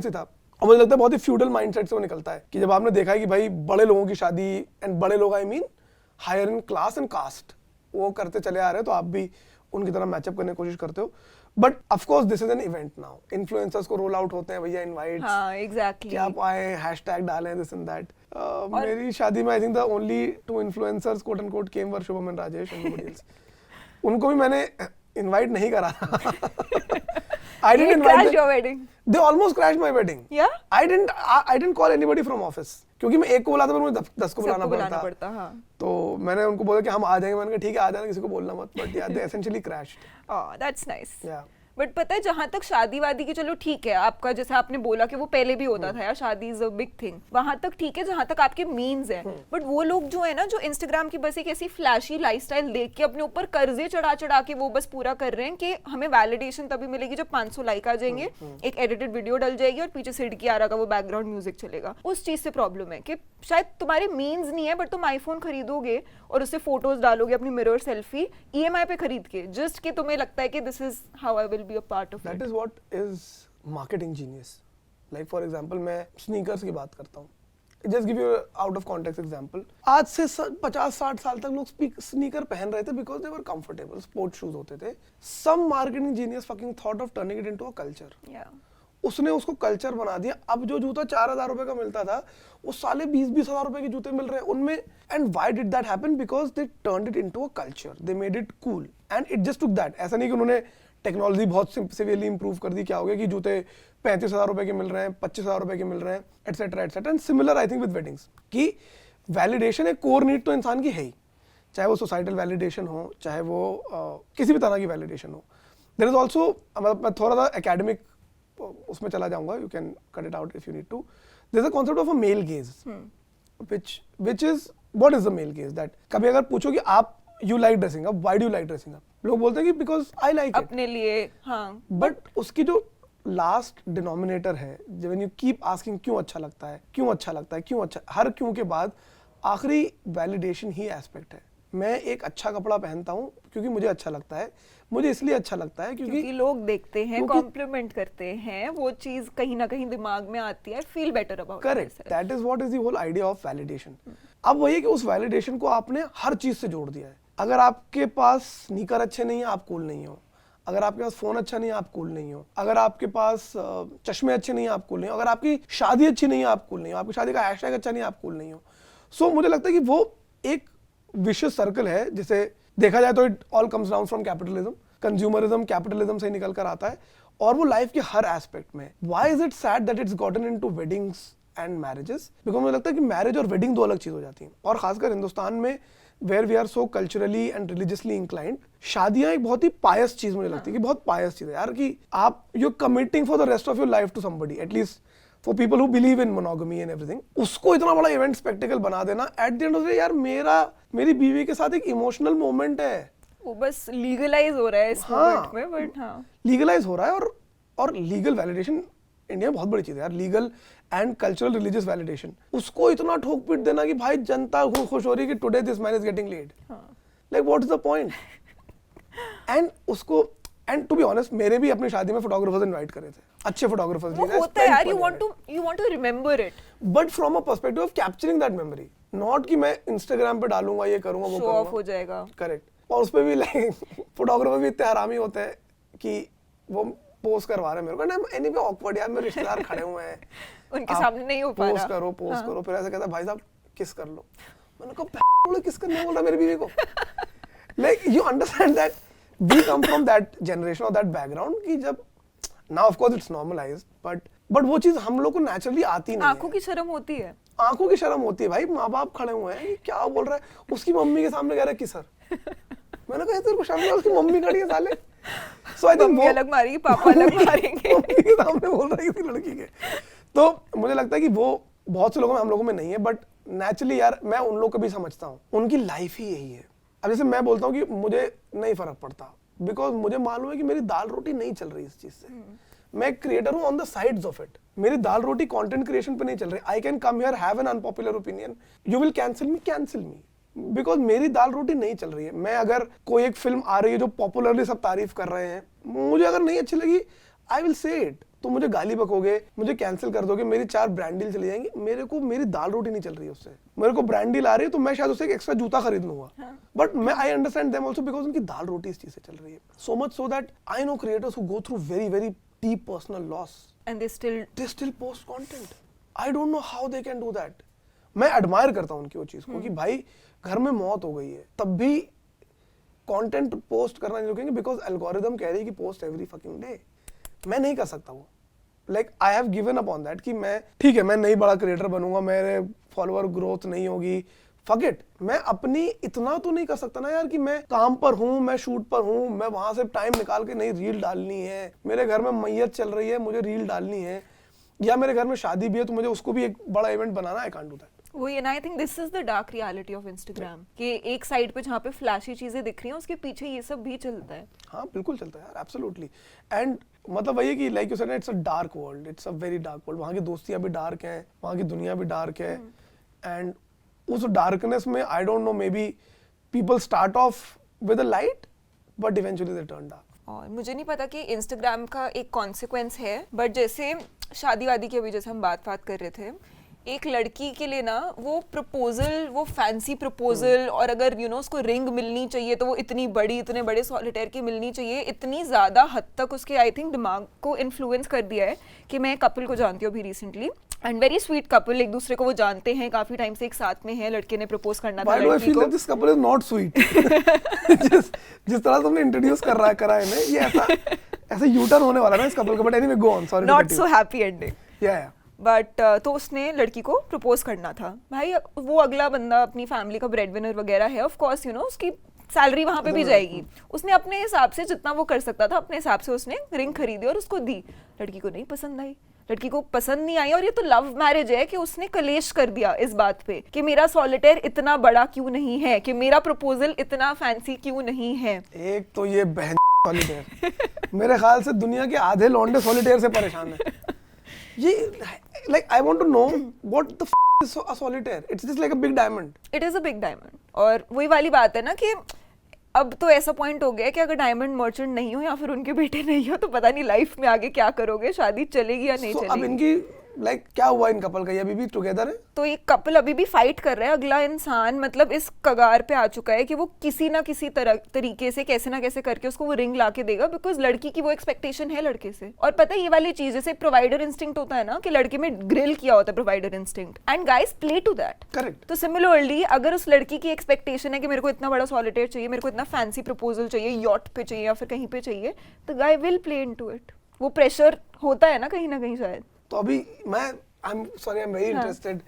ही था. और मुझे लगता है बहुत ही फ्यूडल माइंडसेट से वो निकलता है कि जब आपने देखा है कि भाई बड़े लोगों की शादी, एंड बड़े लोग I mean higher in class and caste, वो करते चले आ रहे हैं, तो आप भी उनकी तरह मैचअप करने की कोशिश करते हो. But of course this is an event now, influencers को रोल आउट होते हैं भैया इनवाइट्स, हाँ एग्जैक्टली कि आप आए, हैशटैग डालें, दिस एंड दैट. मेरी शादी में I think the only 2 influencers quote and quote came were Shubham and Rajesh and nobody else. उनको भी मैंने इनवाइट नहीं करा था. I didn't invite crashed them. your wedding. They almost crashed my wedding. Yeah? I didn't call anybody from office. क्योंकि मैं एक को बुलाता पर मुझे 10 को बुलाना पड़ता. हाँ. तो मैंने उनको बोला कि हम आ जाएंगे. मैंने कहा ठीक है आ जाना, किसी को बोलना मत. But yeah, they essentially crashed. Oh, that's nice. Yeah. But पता है जहां तक शादी वादी की, चलो ठीक है, आपका जैसे आपने बोला कि वो पहले भी होता था यार, शादी इज अ बिग थिंग, वहां तक ठीक है जहां तक आपके मीन्स है. बट वो लोग जो है ना, जो इंस्टाग्राम की बस एक ऐसी फ्लैशी लाइफस्टाइल देख के अपने ऊपर कर्जे चढ़ा चढ़ा के वो बस पूरा कर रहे हैं कि हमें वैलिडेशन तभी मिलेगी जब 500 लाइक आ जाएंगे, एक एडिटेड वीडियो डल जाएगी और पीछे सिडकी आरा का वो बैकग्राउंड म्यूजिक चलेगा. उस चीज से प्रॉब्लम है कि शायद तुम्हारे मीन्स नहीं है, बट तुम आईफोन खरीदोगे और उससे फोटोज डालोगे अपनी मिरर सेल्फी EMI पे खरीद के, जस्ट कि तुम्हें लगता है कि this is how I will be a part of That is what is marketing genius. Like for example, मैं sneakers की बात करता हूँ. Just give you a out of context example. आज से 50-60 साल तक लोग sneaker पहन रहे थे because they were comfortable. Sport shoes होते थे. Some marketing genius fucking thought of turning it into a culture. Yeah. उसने उसको कल्चर बना दिया. अब जो जूता 4,000 रुपए का मिलता था, वो साले 20-20 हजार रुपए के जूते मिल रहे हैं उनमें. And why did that happen? Because they turned it into a culture, they made it cool and it just took that. ऐसा नहीं कि उन्होंने टेक्नोलॉजी बहुत सिवियरली इंप्रूव कर दी. क्या हो गया कि जूते 35,000 रुपए के मिल रहे हैं, 25,000 रुपए के मिल रहे हैं, etcetera etcetera. And similar I think with weddings, कि वैलिडेशन एक कोर नीड तो इंसान की है ही, चाहे वो सोसाइटल वैलिडेशन हो, चाहे वो किसी भी तरह की वैलिडेशन हो. देयर इज ऑल्सो, मैं थोड़ा सा एकेडमिक उसमें चला जाऊंगा, you can cut it out if you need to. There is a concept of a male gaze, which is what is the male gaze? that कभी अगर पूछो कि आप you like dressing up, why do you like dressing up, लोग बोलते हैं कि because I like it. अपने लिए, हाँ. बट उसकी जो लास्ट डिनोमिनेटर है, when you keep asking क्यों अच्छा लगता है, क्यों अच्छा लगता है, क्यों अच्छा, हर क्यों के बाद आखिरी वैलिडेशन ही एस्पेक्ट है. मैं एक अच्छा कपड़ा पहनता हूँ क्योंकि मुझे अच्छा लगता है, मुझे इसलिए अच्छा लगता है क्योंकि लोग देखते हैं, कॉम्प्लीमेंट करते हैं, वो चीज कहीं ना कहीं दिमाग में आती है, feel better about. Correct, that is what is the whole idea of validation. अब वही है कि उस वैलिडेशन को आपने हर चीज से जोड़ दिया है. अगर आपके पास स्नीकर अच्छे नहीं है, आप कूल नहीं हो. अगर आपके पास फोन अच्छा नहीं है, आप कूल नहीं हो. अगर आपके पास चश्मे अच्छे नहीं है, आप कूल नहीं हो. अगर आपकी शादी अच्छी नहीं है, आप कूल नहीं हो. आपकी शादी का हैशटैग अच्छा नहीं है, आप कूल नहीं हो. सो मुझे लगता है कि वो एक विशियस सर्कल है, जिसे देखा जाए तो it all comes down from capitalism. Consumerism capitalism से निकल कर आता है और वो लाइफ के हर एस्पेक्ट में. Why is it sad that it's gotten into weddings and marriages? Because मुझे लगता है कि मैरिज और वेडिंग दो अलग चीज हो जाती हैं. और खासकर हिंदुस्तान में where we are so culturally and religiously inclined, शादियां एक बहुत ही पायस चीज मुझे लगती है कि बहुत पायस चीज है यार, कि आप you committing for the rest of your life to somebody, at least for people who believe in monogamy and everything. उसको इतना बड़ा इवेंट स्पेक्टिकल बना देना, at the end of the day यार मेरी बीवी के साथ एक इमोशनल मोमेंट है, वो बस लीगलाइज हो रहा है इस मोमेंट में. बट हाँ, लीगलाइज हो रहा है. और लीगल वैलिडेशन इंडिया में बहुत बड़ी चीज है यार, legal and cultural religious validation. उसको इतना ठोक पीट देना कि भाई जनता खुश हो रही है कि today this man is getting laid. Like what is the point? And उसको, एंड टू बी ऑनेस्ट, मेरे भी अपनी शादी में फोटोग्राफर्स इनवाइट करे थे, अच्छे फोटोग्राफर्स. वो होता है यार, you want to remember it, but from a perspective of capturing that memory, not कि मैं इंस्टाग्राम पे डालूंगा, ये करूंगा, वो शो करूंगा. ऑफ हो जाएगा. करेक्ट. और उस पे भी लाइक फोटोग्राफर भी इतने हरामी होते हैं कि वो पोस्ट करवा रहे हैं मेरे को. एनी पे ऑकवर्ड यार, मेरे रिश्तेदार खड़े हुए हैं, उनके सामने नहीं हो पा रहा. पोस्ट करो. फिर ऐसे कहता भाई साहब किस कर लो. मैंने कहा किस करने बोल रहा मेरी बीवी को. Like you understand that we come from that generation और दैट बैकग्राउंड, कि जब now of course it's normalised, but वो चीज हम लोग को नेचुरली आती नहीं है. आंखों की शर्म होती है. आंखों की शर्म होती है भाई. माँ बाप खड़े हुए हैं, क्या बोल रहा है, उसकी मम्मी के सामने कह रहा है कि सर. मैंने कहा तेरे को शर्म नहीं, उसकी मम्मी खड़ी है साले. सो आई थिंक वो अलग मारेगी, पापा अलग मारेंगे. मम्मी के सामने बोल रहा है किसी लड़की के. तो मुझे लगता है कि वो बहुत से लोगों में, हम लोगों में नहीं है. बट नेचुरली यार मैं उन लोग को भी समझता हूँ, उनकी लाइफ ही यही है. अब जैसे मैं बोलता हूँ कि मुझे नहीं फर्क पड़ता, बिकॉज मुझे मालूम है कि मेरी दाल रोटी नहीं चल रही इस चीज से. मैं एक क्रिएटर हूँ on the sides of it. मेरी दाल रोटी कंटेंट क्रिएशन पे नहीं चल रही. I can come here, have an unpopular opinion, you will cancel me, because मेरी दाल रोटी नहीं चल रही है. मैं अगर कोई एक फिल्म आ रही है जो पॉपुलरली सब तारीफ कर रहे हैं, मुझे अगर नहीं अच्छी लगी, आई विल से इट. तो मुझे गाली बकोगे, मुझे कैंसिल कर दोगे, मेरी 4 ब्रांड डील चली जाएंगी, मेरे को मेरी दाल रोटी नहीं चल रही है उससे। मेरे को ब्रांड डील आ रही है तो मैं शायद उससे एक एक्स्ट्रा जूता खरीद लूंगा, बट मैं I understand them also because उनकी दाल रोटी इस चीज से चल रही है। So much so that I know creators who go through very very deep personal loss and they still post content. I don't know how they can do that. मैं एडमायर करता हूँ उनकी वो चीज को कि भाई घर में मौत हो गई है तब भी कंटेंट पोस्ट करना नहीं रुकेंगे बिकॉज एल्गोरिदम कह रही है कि पोस्ट एवरी फकिंग डे। मैं नहीं कर सकता वो, like I have given up on that कि मैं ठीक है, मैं नहीं बड़ा क्रिएटर बनूंगा, मेरे फॉलोअर ग्रोथ नहीं होगी, फक इट। मैं अपनी इतना तो नहीं कर सकता ना यार कि मैं काम पर हूँ, मैं शूट पर हूँ, मैं वहां से टाइम निकाल के नहीं रील डालनी है, मेरे घर में मैयत चल रही है, मुझे रील डालनी है, या मेरे घर में शादी भी है तो मुझे उसको भी एक बड़ा इवेंट बनाना, आई कांट डू दैट। वही, and I think this is the dark reality of Instagram कि एक साइड पे जहाँ पे फ्लैशी चीजें दिख रही हैं उसके पीछे ये सब भी चलता है। हाँ बिल्कुल चलता है यार, एब्सोल्युटली। एंड मतलब वही है कि like you said it's a dark world, it's a very dark world. वहाँ की दोस्तियाँ भी डार्क हैं, वहाँ की दुनिया भी डार्क है, एंड उस डार्कनेस में I don't know, may be people start of with a light but eventually they turn dark. और मुझे नहीं पता कि इंस्टाग्राम का एक कॉन्सिक्वेंस है, बट जैसे शादी वादी की अभी जैसे हम बात कर रहे थे, एक लड़की के लिए ना वो प्रपोजल, वो फैंसी प्रपोजल, और अगर उसको रिंग मिलनी चाहिए तो वो इतनी बड़ी, इतने बड़े सॉलिटेयर की मिलनी चाहिए, इतनी ज़्यादा हद तक उसके आई थिंक दिमाग को इन्फ्लुएंस कर दिया है कि मैं कपल को जानती हूँ अभी recently, and very sweet couple, एक दूसरे को वो जानते हैं, काफी टाइम से एक साथ में है, लड़के ने प्रपोज करना था लड़की को। This couple is not sweet. जिस तरह तुमने इंट्रोड्यूस करा है ना, ये ऐसा यूटर्न होने वाला है ना इस कपल का, but anyway go on, sorry. Not so happy ending. या बट तो उसने लड़की को प्रपोज करना था। भाई वो अगला बंदा अपनी फैमिली का ब्रेड विनर वगैरह है, ऑफ कोर्स उसकी सैलरी वहां पे भी जाएगी, उसने अपने हिसाब से जितना वो कर सकता था अपने हिसाब से उसने रिंग खरीदी और उसको दी। लड़की को नहीं पसंद आई, लड़की को पसंद नहीं आई, और ये तो लव मैरिज है कि उसने कलेश कर दिया इस बात पे कि मेरा सॉलिटेयर इतना बड़ा क्यों नहीं है, कि मेरा प्रपोजल इतना फैंसी क्यों नहीं है। एक तो ये बहन सॉलिटेयर, मेरे ख्याल से दुनिया के आधे लौंडे सॉलिटेयर से परेशान है। ये like I want to know what the is a solitaire. It's just like a big diamond. It is a big diamond. और वही वाली बात है ना कि अब तो ऐसा पॉइंट हो गया कि अगर डायमंड मर्चेंट नहीं हो या फिर उनके बेटे नहीं हो तो पता नहीं लाइफ में आगे क्या करोगे, शादी चलेगी या नहीं चलेगी। अब इनकी क्या हुआ इन कपल का, ये अभी भी टुगेदर है? तो ये कपल अभी भी फाइट कर रहा है। अगला इंसान मतलब इस कगार पे आ चुका है कि वो किसी ना किसी तरीके से कैसे ना कैसे करके उसको वो रिंग ला के देगा, बिकॉज लड़की की वो एक्सपेक्टेशन है लड़के से। और पता है ये वाली चीज जैसे प्रोवाइडर इंस्टिंक्ट होता है ना कि लड़के में ग्रिल किया होता है provider instinct, and guys play to that. Correct. तो सिमिलरली अगर उस लड़की की एक्सपेक्टेशन है कि मेरे को इतना बड़ा सॉलिटेयर चाहिए, मेरे को इतना फैंसी प्रपोजल चाहिए, यॉट पे चाहिए या फिर कहीं पे चाहिए, तो guy will play into it. वो प्रेशर होता है ना कहीं शायद। तो अभी I'm very interested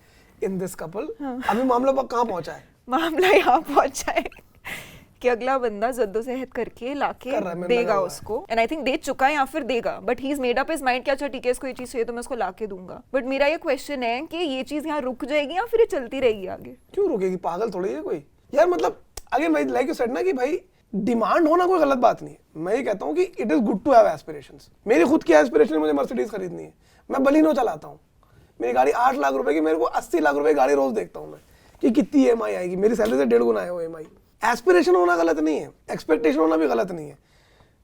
in this couple. अभी मामला कहाँ पहुँचा है? मामला यहाँ पहुँचा है कि अगला बंदा जद्दोजहद करके लाके देगा उसको, एंड आई थिंक दे चुका है या फिर देगा, but he is made up his mind कि अच्छा ठीक है इसको ये चीज चाहिए तो मैं उसको लाके दूंगा। बट मेरा ये क्वेश्चन है कि ये चीज यहाँ रुक जाएगी या फिर ये चलती रहेगी आगे? क्यों रुकेगी? पागल थोड़ी है कोई यार। मतलब अगेन भाई लाइक यू सेड ना कि भाई डिमांड होना कोई गलत बात नहीं है। मैं ये कहता हूँ कि it is good to have aspirations. मेरी खुद की एस्पिरेशन है मुझे मर्सिडीज खरीदनी है, मैं बलिनो चलाता हूँ, मेरी गाड़ी 8 लाख रुपए की, मेरे को 80 लाख रुपए की गाड़ी रोज देखता हूँ मैं कि कितनी EMI आएगी, मेरी सैलरी से 1.5 गुना है वो EMI। एस्पिरेशन होना गलत नहीं है, एक्सपेक्टेशन होना भी गलत नहीं है,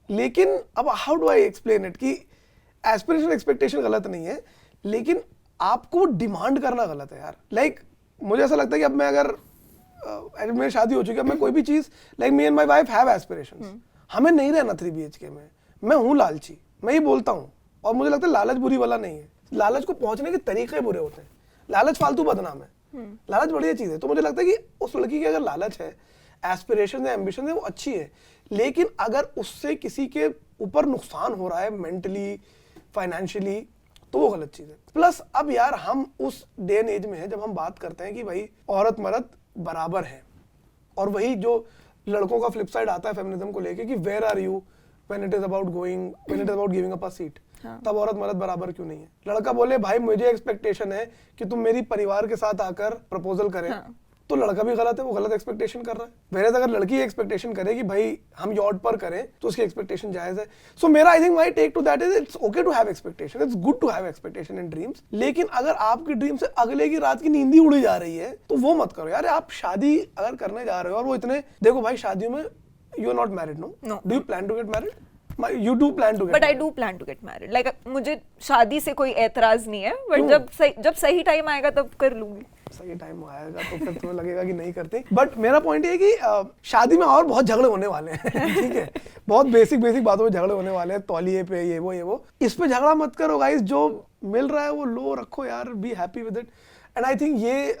लेकिन अब how do I explain it कि एस्पिरेशन एक्सपेक्टेशन गलत नहीं है, लेकिन आपको डिमांड करना गलत है यार। लाइक मुझे ऐसा लगता है कि अब मैं अगर मेरी शादी हो चुकी है, मैं कोई भी चीज like me and my wife have aspirations. हमें नहीं रहना 3 BHK में, मैं हूँ लालची, मैं ये बोलता हूँ, और मुझे लगता है लालच बुरी वाला नहीं है, लालच को पहुंचने के तरीके बुरे होते हैं। लालच फालतू बदनाम है, लालच बढ़िया चीज है। तो मुझे लगता है कि उस लड़की की अगर लालच है, एस्पिरेशन है, एम्बिशन है, वो अच्छी है, लेकिन अगर उससे किसी के ऊपर नुकसान हो रहा है मेंटली, फाइनेंशियली, तो वो गलत चीज है। प्लस अब यार हम उस डे एंड एज में है जब हम बात करते हैं कि भाई औरत मर्द बराबर है, और वही जो लड़कों का फ्लिप साइड आता है फेमिनिज्म को लेके कि where are you when it is about giving up a seat. तब औरत मर्द बराबर क्यों नहीं है? लड़का बोले भाई मुझे एक्सपेक्टेशन है कि तुम मेरी परिवार के साथ आकर प्रपोजल करें, तो लड़का भी गलत है, वो गलत एक्सपेक्टेशन कर रहा है। वेयर अगर लड़की एक्सपेक्टेशन करे कि भाई हम यॉट पर करें तो उसकी एक्सपेक्टेशन जायज है। सो मेरा I think my take to that is it's okay to have expectation, it's good to have expectation in dreams, लेकिन अगर आपकी ड्रीम से अगले की रात की नींद ही उड़ी जा रही है तो वो मत करो यार। आप शादी अगर करने जा रहे हो और वो इतने, देखो भाई शादियों में you are not married, no, do you plan to get married? You do plan to get but I married. Do plan to get married, like मुझे शादी से कोई एतराज नहीं है, बट क्यों? जब सही टाइम आएगा तब कर लूंगी। सही टाइम आएगा तो फिर तुम्हें लगेगा कि नहीं करते। बट मेरा पॉइंट ये है कि शादी में और बहुत झगड़े होने वाले हैं ठीक है, बहुत बेसिक बातों पे झगड़े होने वाले हैं, तौलिए पे ये वो, इस पे झगड़ा मत करो गाइस, जो मिल रहा है वो लो रखो यार, be happy with it. And I think ये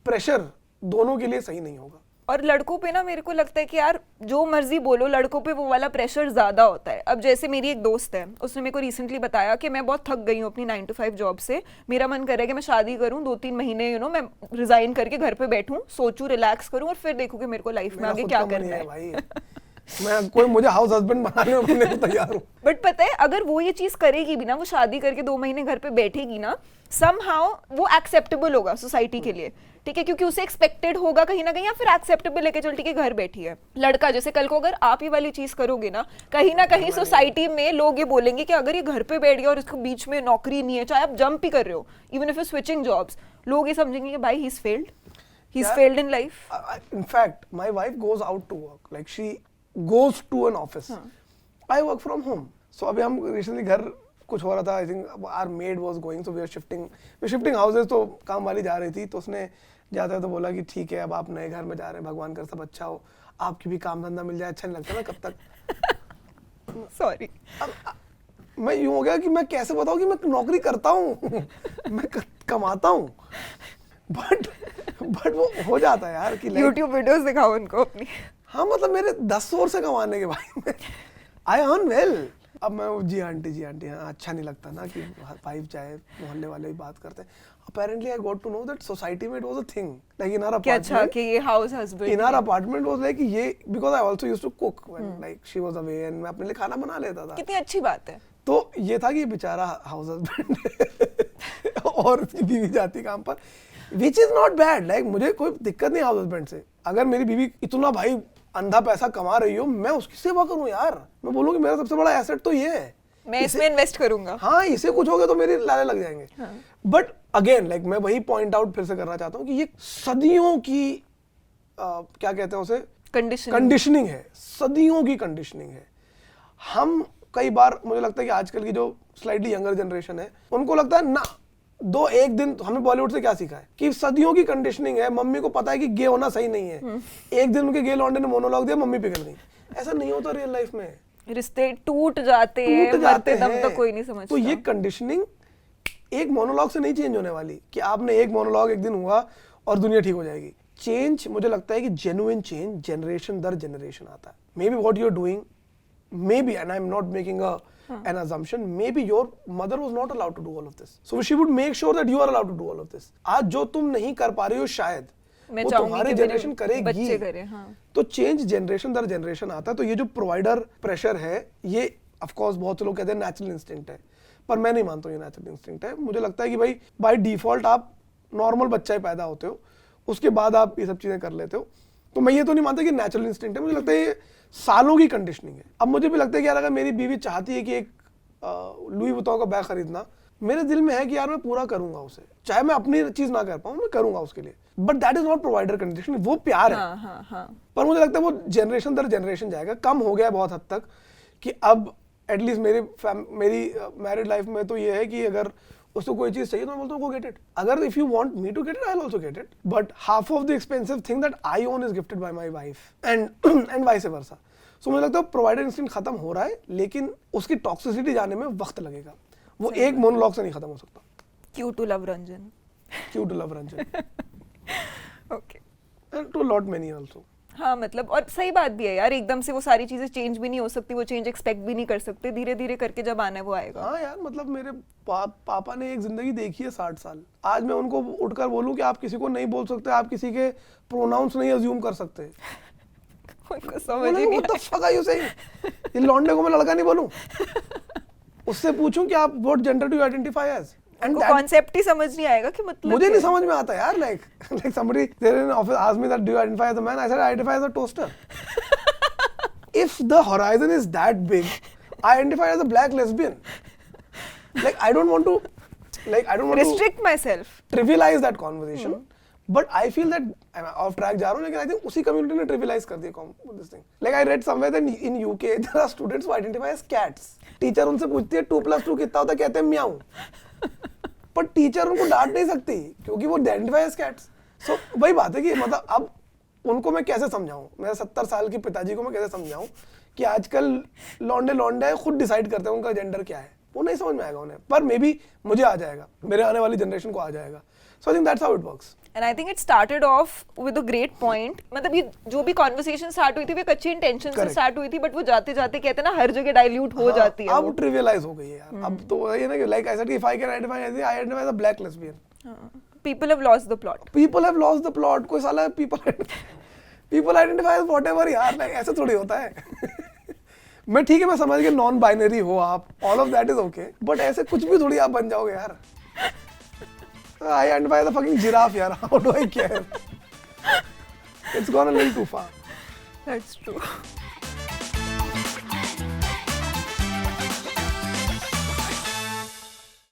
प्रेशर दोनों के लिए सही नहीं होगा। और लड़कों पे ना मेरे को लगता है कि यार जो मर्जी बोलो, लड़कों पे वो वाला प्रेशर ज्यादा होता है। अब जैसे मेरी एक दोस्त है, उसने मेरे को रिसेंटली बताया कि मैं बहुत थक गई हूँ अपनी 9 to 5 जॉब से, मेरा मन कर रहा है कि मैं शादी करूँ, 2-3 महीने मैं रिजाइन करके घर पे बैठूं, सोचूं, रिलैक्स करूँ और फिर देखूं कि मेरे को लाइफ में मेरा आगे खुद क्या का मन करना ये है भाई, मैं कोई मुझे हाउस हस्बैंड बनाने में मैं तैयार हूँ। बट पता है अगर वो ये चीज करेगी भी ना, वो शादी करके 2 महीने घर पे बैठेगी ना, समहाउ वो एक्सेप्टेबल होगा सोसाइटी के लिए, ठीक है, क्योंकि उसे एक्सपेक्टेड होगा कहीं ना कहीं, या फिर एक्सेप्टेबल लेके चल, ठीक है घर बैठी है। लड़का जैसे कल को अगर आप ही वाली चीज करोगे ना कहीं सोसाइटी में लोग ये बोलेंगे कि अगर ये घर पे बैठ गया और इसको बीच में नौकरी नहीं है, चाहे आप जंप ही कर रहे हो, even if you switching jobs, लोग ये समझेंगे कि भाई he is failed in life. In fact, my wife goes out to work. Like she goes to an office. I work from home. So अभी हम recently घर कुछ हो रहा था, I think our maid was going, so we are shifting houses, तो काम वाली जा रही थी, तो उसने जाते तो बोला कि ठीक है अब आप नए घर में जा रहे हैं, भगवान कर सब अच्छा हो, आपकी भी काम धंधा मिल जाए, अच्छा नहीं लगता ना कब तक। सॉरी, मैं यूं हो गया कि मैं कैसे बताऊं कि मैं नौकरी करता हूँ मैं कमाता हूँ, बट वो हो जाता है यार कि YouTube वीडियोस दिखाओ उनको अपनी। हाँ मतलब मेरे 10 सोर्स है कमाने के भाई, आई अर्न वेल। अब मैं जी आंटी हाँ अच्छा नहीं लगता ना कि वाइफ चाहे मोहल्ले वाले भी बात करते हैं। Apparently I got to know that society में it was a thing, like in our क्या अच्छा apartment, कि ये house husband in our apartment was like ये, because I also used to cook when like she was away and मैं अपने लिए खाना बना लेता था। कितनी अच्छी बात है। तो ये था कि ये बेचारा हाउस हस्बैंड और उसकी बीवी जाती काम पर, which is not bad, like मुझे कोई दिक्कत नहीं हाउस हस्बैंड से। अगर मेरी बीवी इतना भाई अंधा पैसा कमा रही हो, मैं उसकी सेवा करूं यार, मैं बोलूं कि मेरा सबसे बड़ा एसेट तो ये है, मैं इसमें इन्वेस्ट करूंगा। हाँ इसे कुछ हो गया तो मेरे लाले लग जाएंगे। बट अगेन लाइक मैं वही पॉइंट आउट फिर से करना चाहता हूँ कि ये सदियों की क्या कहते हैं उसे, कंडीशनिंग है, सदियों की कंडीशनिंग है। हम कई बार मुझे लगता है कि आजकल की जो स्लाइटली यंगर जनरेशन है उनको लगता है ना, एक दिन हमें बॉलीवुड से क्या सीखा है कि सदियों की कंडीशनिंग है, मम्मी को पता है कि गे होना सही नहीं है, एक दिन उनके गे लौंडे ने मोनोलॉग दिया, मम्मी पिघल गई। ऐसा नहीं होता रियल लाइफ में, रिश्ते टूट जाते हैं, मरते दम तक कोई नहीं समझता। तो ये कंडीशनिंग एक मोनोलॉग से नहीं चेंज होने वाली कि आपने एक मोनोलॉग एक दिन हुआ और दुनिया ठीक हो जाएगी। चेंज मुझे लगता है कि जेन्युइन चेंज जनरेशन दर जनरेशन आता है। Maybe what you are doing, maybe, and I'm not making an assumption, maybe your mother was not allowed to do all of this, so she would make sure that you are allowed to do all of this. आज जो तुम नहीं कर पा रही हो शायद वो तुम्हारी जनरेशन करेगी, बच्चे करें, हाँ। तो चेंज जनरेशन दर जनरेशन आता है। तो ये जो प्रोवाइडर प्रेशर है, ये ऑफ कोर्स बहुत से लोग कहते हैं नेचुरल इंस्टिंक्ट है, पर मैं नहीं मानता हूँ ये नेचुरल इंस्टिंक्ट है। मुझे लगता है कि भाई बाय डिफॉल्ट आप नॉर्मल बच्चा ही पैदा होते हो, उसके बाद आप ये सब चीजें कर लेते हो। तो मैं ये तो नहीं मानता कि नेचुरल इंस्टिंक्ट है, मुझे लगता है ये सालों की कंडीशनिंग है। अब मुझे भी लगता है कि यार अगर मेरी बीवी चाहती है कि एक लुई वुइटन का बैग खरीदना, मेरे दिल में है कि यार मैं पूरा करूंगा उसे, चाहे मैं अपनी चीज ना कर पाऊं, मैं करूंगा उसके लिए। But that is not provider condition, वो प्यार है। हाँ। पर मुझे लगता है वो जनरेशन दर जनरेशन जाएगा, कम हो गया है बहुत हद तक कि अब एटलीस्ट मेरी मैरिड लाइफ में तो ये है कि अगर उसको कोई चीज चाहिए तो मैं बोलता हूँ गो गेट इट। अगर if you want me to get it I will also get it, but half of the expensive thing that I own is gifted by my wife and vice versa. So मुझे लगता है प्रोवाइडर इंस्टिंक्ट खत्म हो रहा है, लेकिन उसकी टॉक्सिसिटी जाने में वक्त लगेगा। वो एक मोनोलॉग से नहीं खत्म हो सकता। Cue to Luv Ranjan okay, and to lot many also. हाँ मतलब, और सही बात भी है यार, एकदम से वो सारी चीजें चेंज भी नहीं हो सकती, वो चेंज एक्सपेक्ट भी नहीं कर सकते, धीरे धीरे करके जब आना है वो आएगा। हाँ यार मतलब मेरे पापा ने एक जिंदगी देखी है 60 साल। आज मैं उनको उठकर बोलूं कि आप किसी को नहीं बोल सकते, आप किसी के प्रोनाउंस नहीं अज्यूम कर सकते, उनको समझ ही नहीं What the fuck are you saying? ये लौंडे को मैं लड़का नहीं बोलूं, उससे पूछूं कि आप what gender do you identify as? उनको कॉन्सेप्ट ही समझ नहीं आएगा कि मतलब मुझे नहीं समझ में आता यार। like somebody there in office asked me that do you identify as a man? I said I identify as a toaster. If the horizon is that big, I identify as a black lesbian. Like I don't want to restrict myself, trivialize that conversation, but I feel that of track जा रहा हूँ, लेकिन आई थिंक उसी कम्युनिटी ने ट्रिविलाइज कर दिया this thing. Like I read somewhere that in UK there are students who identify as cats. Teacher उनसे पूछती है 2+2 कितना होता है, कहते हैं म्याऊ. पर टीचर उनको डांट नहीं सकती क्योंकि वो आइडेंटिफाई एज कैट्स. सो वही बात है कि मतलब अब उनको मैं कैसे समझाऊं, मेरे 70 साल के पिताजी को मैं कैसे समझाऊं कि आजकल लौंडे खुद डिसाइड करते हैं उनका जेंडर क्या है. वो नहीं समझ में आएगा उन्हें, पर मे बी मुझे आ जाएगा, मेरे आने वाली जनरेशन को आ जाएगा. So I think that's how it works. And I think it started off with a great point. मतलब ये जो भी कॉन्वर्सेशन स्टार्ट हुई थी वो एक अच्छी इंटेंशन से स्टार्ट हुई थी, बट वो जाते जाते कहते हैं ना हर जगह डाइल्यूट हो जाती है. अब ट्रिवियलाइज हो गई है यार. अब तो ये ना कि लाइक आई सेड कि if I can identify as I identify as a black lesbian. People have lost the plot. People have lost the plot. कोई साला people identify as whatever यार. Like ऐसा थोड़ी होता है. मैं ठीक है, मैं समझ गया नॉन बाइनरी हो आप, all of that is okay, but ऐसे कुछ भी थोड़ी आप बन जाओगे यार. I identify as a fucking giraffe यार. How do I care? It's gone a little too far. That's true.